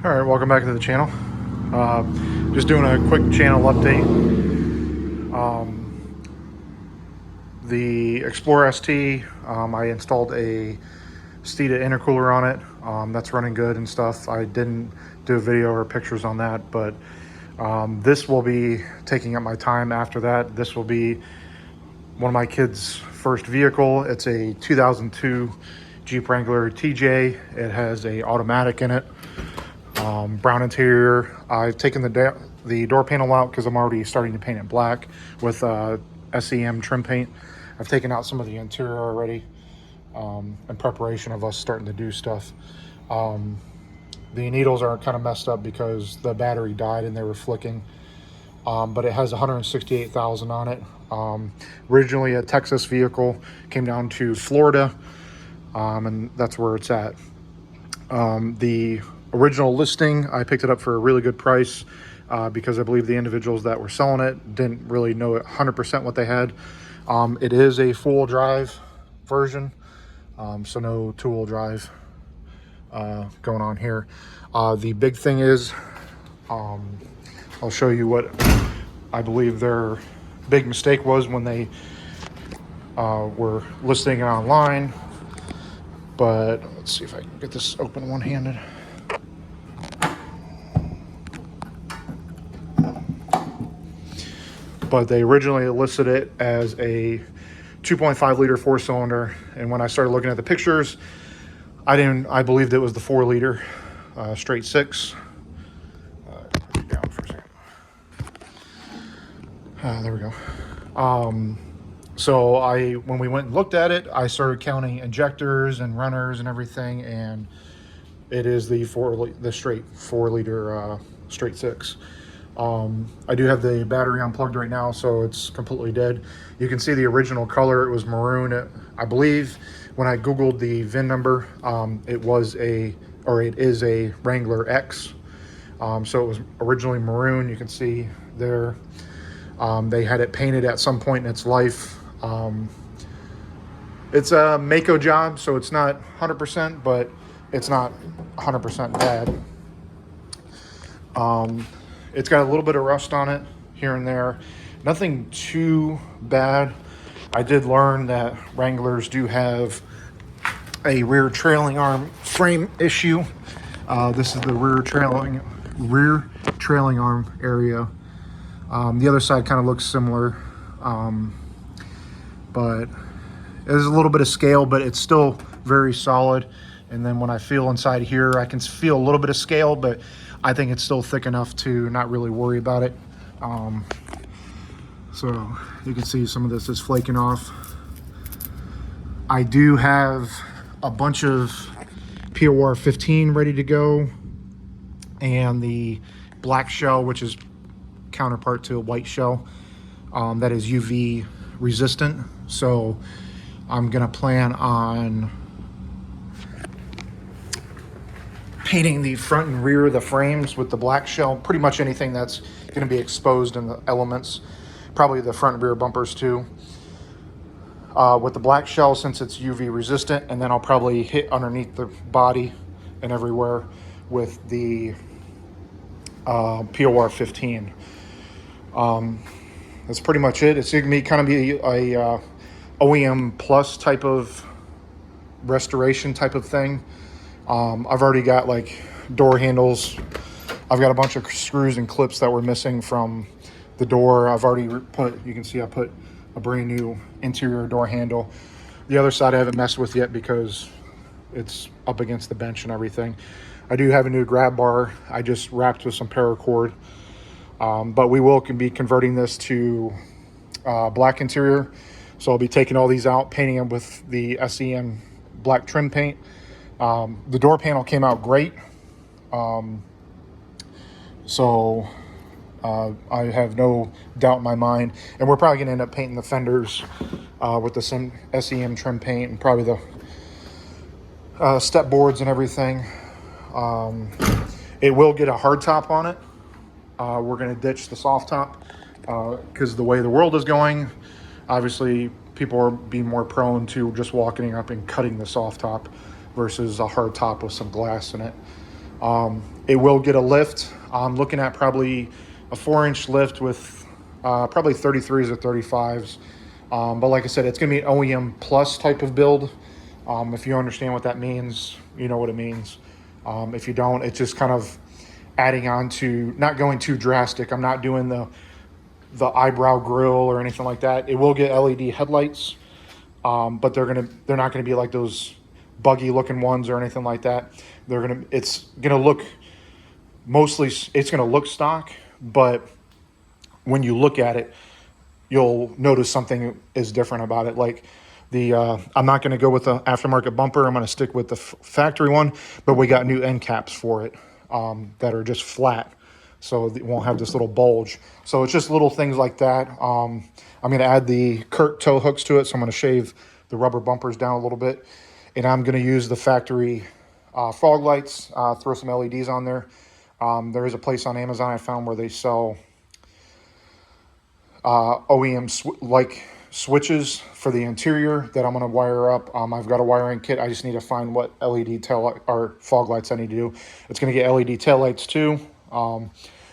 All right, welcome back to the channel. Just doing a quick channel update. The Explorer ST, I installed a Steeda intercooler on it. That's running good and stuff. I didn't do a video or pictures on that, but this will be taking up my time after that. This will be one of my kids' first vehicle. It's a 2002 Jeep Wrangler TJ. It has a automatic in it. Brown interior. I've taken the door panel out because I'm already starting to paint it black with SEM trim paint. I've taken out some of the interior already in preparation of us starting to do stuff. The needles are kind of messed up because the battery died and they were flicking. But it has 168,000 on it. Originally a Texas vehicle, came down to Florida, and that's where it's at. The original listing, I picked it up for a really good price because I believe the individuals that were selling it didn't really know 100% what they had. It is a four-wheel drive version, so no two-wheel drive going on here. The big thing is, I'll show you what I believe their big mistake was when they were listing it online. But let's see if I can get this open one-handed. But they originally listed it as a 2.5 liter four-cylinder, and when I started looking at the pictures, I believed it was the 4 liter straight six. Put it down for a second. There we go. So when we went and looked at it, I started counting injectors and runners and everything, and it is the straight 4 liter straight six. I do have the battery unplugged right now, so it's completely dead. You can see the original color. It was maroon. I believe when I Googled the VIN number, it is a Wrangler X. So it was originally maroon. You can see there. They had it painted at some point in its life. It's a Mako job, so it's not 100%, but it's not 100% bad. It's got a little bit of rust on it here and there. Nothing too bad. I did learn that Wranglers do have a rear trailing arm frame issue. This is the rear trailing arm area. The other side kind of looks similar, but there's a little bit of scale, but it's still very solid. And then when I feel inside here, I can feel a little bit of scale, but I think it's still thick enough to not really worry about it. So you can see some of this is flaking off. I do have a bunch of POR 15 ready to go, and the black shell, which is counterpart to a white shell, that is UV resistant. So I'm gonna plan on painting the front and rear of the frames with the black shell. Pretty much anything that's gonna be exposed in the elements, probably the front and rear bumpers too, with the black shell since it's UV resistant. And then I'll probably hit underneath the body and everywhere with the POR 15. That's pretty much it. It's gonna be kind of be a OEM plus type of restoration type of thing. I've already got like door handles. I've got a bunch of screws and clips that were missing from the door. I've already you can see I put a brand new interior door handle. The other side I haven't messed with yet because it's up against the bench and everything. I do have a new grab bar. I just wrapped with some paracord. But we will be converting this to black interior. So I'll be taking all these out, painting them with the SEM black trim paint. The door panel came out great. So I have no doubt in my mind. And we're probably going to end up painting the fenders with the SEM trim paint, and probably the step boards and everything. It will get a hard top on it. We're going to ditch the soft top because the way the world is going, obviously people are being more prone to just walking up and cutting the soft top versus a hard top with some glass in it. It will get a lift. I'm looking at probably a 4-inch lift with probably 33s or 35s. But like I said, it's going to be an OEM plus type of build. If you understand what that means, you know what it means. If you don't, it's just kind of adding on to, not going too drastic. I'm not doing the eyebrow grill or anything like that. It will get LED headlights, but they're not gonna be like those buggy looking ones or anything like that. It's gonna look stock, but when you look at it, you'll notice something is different about it. Like I'm not going to go with the aftermarket bumper. I'm going to stick with the factory one, but we got new end caps for it that are just flat, so it won't have this little bulge. So it's just little things like that. I'm going to add the Kurt tow hooks to it, so I'm going to shave the rubber bumpers down a little bit, and I'm going to use the factory fog lights, throw some LEDs on there. There is a place on Amazon I found where they sell OEM switches for the interior that I'm going to wire up. I've got a wiring kit. I just need to find what LED tail or fog lights I need to do. It's going to get LED tail lights too.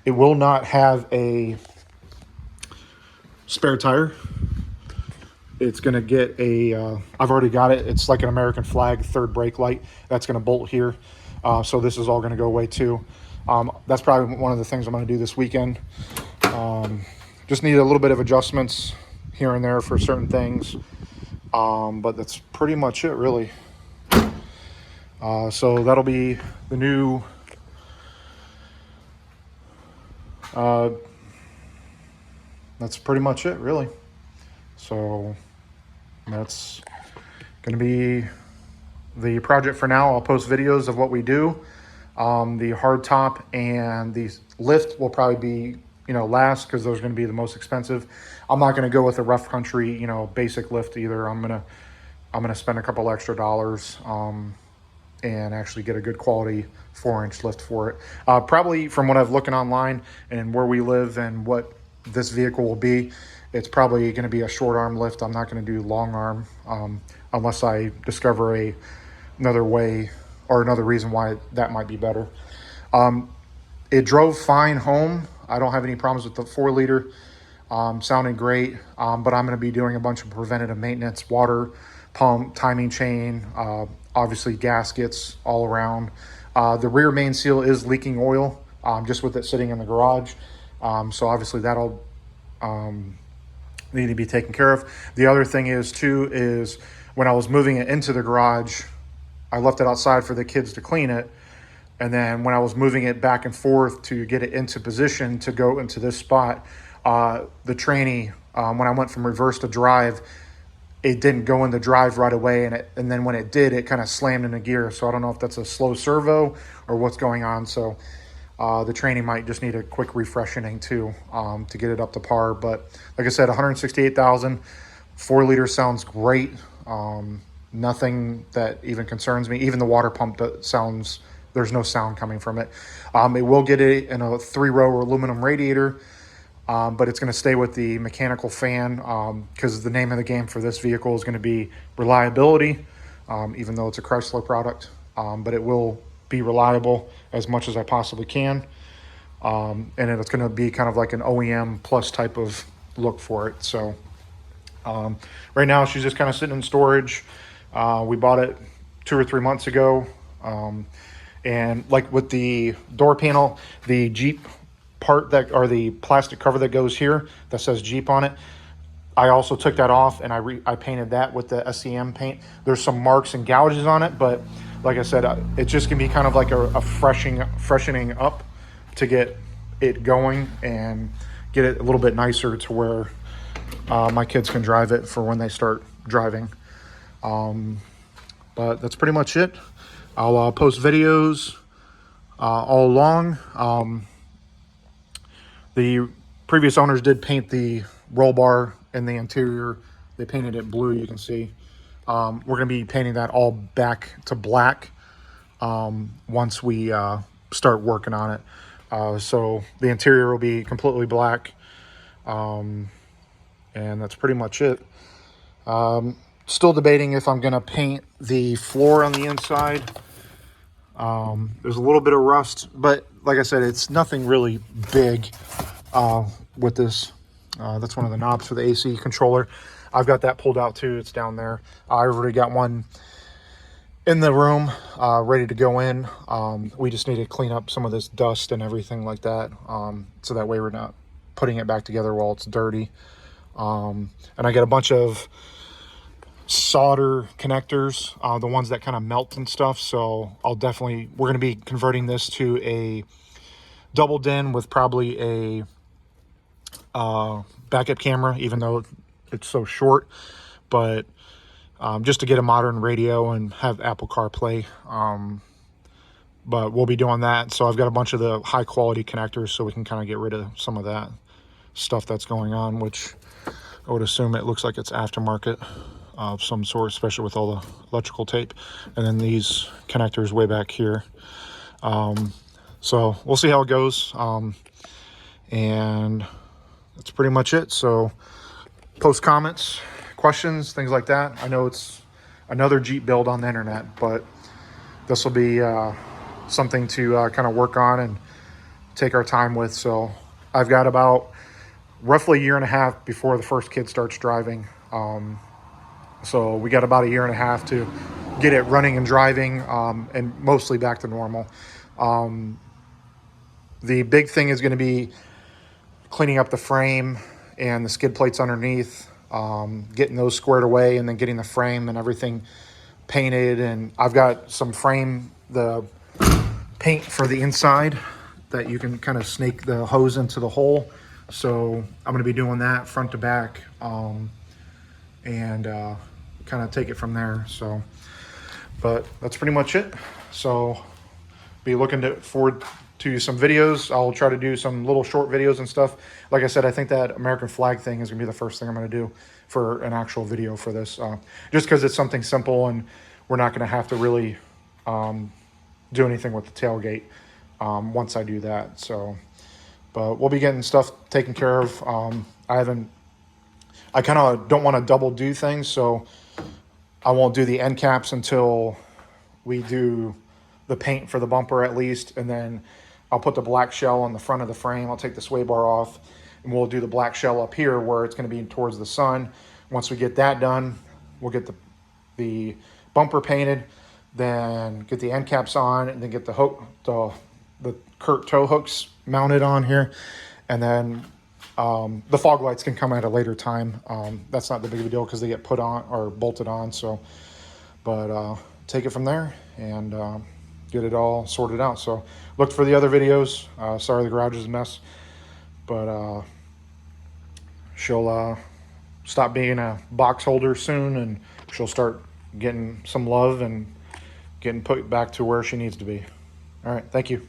It will not have a spare tire. It's going to get I've already got it. It's like an American flag third brake light. That's going to bolt here. So this is all going to go away too. That's probably one of the things I'm going to do this weekend. Just need a little bit of adjustments here and there for certain things. But that's pretty much it, really. So that'll be the new that's pretty much it, really. So that's going to be the project for now. I'll post videos of what we do. The hard top and the lift will probably be, last, because those are going to be the most expensive. I'm not going to go with a rough country, basic lift either. I'm gonna spend a couple extra dollars and actually get a good quality 4-inch lift for it. Probably from what I've looking online and where we live and what this vehicle will be, it's probably going to be a short arm lift. I'm not going to do long arm unless I discover another way or another reason why that might be better. It drove fine home. I don't have any problems with the 4-liter. Sounded great, but I'm going to be doing a bunch of preventative maintenance, water pump, timing chain, obviously gaskets all around. The rear main seal is leaking oil, just with it sitting in the garage. So obviously that'll need to be taken care of. The other thing is when I was moving it into the garage, I left it outside for the kids to clean it. And then when I was moving it back and forth to get it into position to go into this spot, the tranny, when I went from reverse to drive, it didn't go in the drive right away. And then when it did, it kind of slammed into gear. So I don't know if that's a slow servo or what's going on. So the tranny might just need a quick refreshing too, to get it up to par. But like I said, 168,000, 4-liter sounds great. Nothing that even concerns me. Even the water pump sounds, there's no sound coming from it. It will get it in a 3-row aluminum radiator, but it's going to stay with the mechanical fan, because the name of the game for this vehicle is going to be reliability, even though it's a Chrysler product. But it will be reliable as much as I possibly can. And it's going to be kind of like an OEM plus type of look for it. So right now she's just kind of sitting in storage. We bought it 2 or 3 months ago. And like with the door panel, the Jeep part or the plastic cover that goes here that says Jeep on it, I also took that off and I painted that with the SEM paint. There's some marks and gouges on it, but like I said, it's just gonna be kind of like a freshening up to get it going and get it a little bit nicer to where my kids can drive it for when they start driving. But that's pretty much it. I'll post videos all along. The previous owners did paint the roll bar in the interior. They painted it blue, you can see. We're going to be painting that all back to black once we start working on it. So the interior will be completely black. And that's pretty much it. Still debating if I'm going to paint the floor on the inside. There's a little bit of rust, but like I said, it's nothing really big with this. That's one of the knobs for the AC controller. I've got that pulled out too. It's down there. I already got one in the room ready to go in. We just need to clean up some of this dust and everything like that, so that way we're not putting it back together while it's dirty. And I got a bunch of solder connectors, the ones that kind of melt and stuff. So we're going to be converting this to a double din with probably a backup camera, even though it's so short, but just to get a modern radio and have Apple CarPlay. But we'll be doing that. So I've got a bunch of the high quality connectors so we can kind of get rid of some of that stuff that's going on, which I would assume it looks like it's aftermarket of some sort, especially with all the electrical tape. And then these connectors way back here. So we'll see how it goes. And that's pretty much it. So post comments, questions, things like that. I know it's another Jeep build on the internet, but this will be something to kind of work on and take our time with. So I've got about roughly a year and a half before the first kid starts driving. So we got about a year and a half to get it running and driving, and mostly back to normal. The big thing is going to be cleaning up the frame and the skid plates underneath, getting those squared away, and then getting the frame and everything painted. And I've got some the paint for the inside that you can kind of snake the hose into the hole. So I'm going to be doing that front to back, and kind of take it from there. So, but that's pretty much it. So be looking forward to some videos. I'll try to do some little short videos and stuff. Like I said, I think that American flag thing is gonna be the first thing I'm gonna do for an actual video for this, just because it's something simple and we're not gonna have to really do anything with the tailgate once I do that. So, but we'll be getting stuff taken care of. I kind of don't want to double do things, so I won't do the end caps until we do the paint for the bumper at least, and then I'll put the black shell on the front of the frame. I'll take the sway bar off, and we'll do the black shell up here where it's going to be towards the sun. Once we get that done, we'll get the bumper painted, then get the end caps on, and then get the Kurt tow hooks mounted on here, and then the fog lights can come at a later time. That's not the big of a deal because they get put on or bolted on. So, but take it from there and get it all sorted out. So look for the other videos. Sorry the garage is a mess, but she'll stop being a box holder soon, and she'll start getting some love and getting put back to where she needs to be. All right, thank you.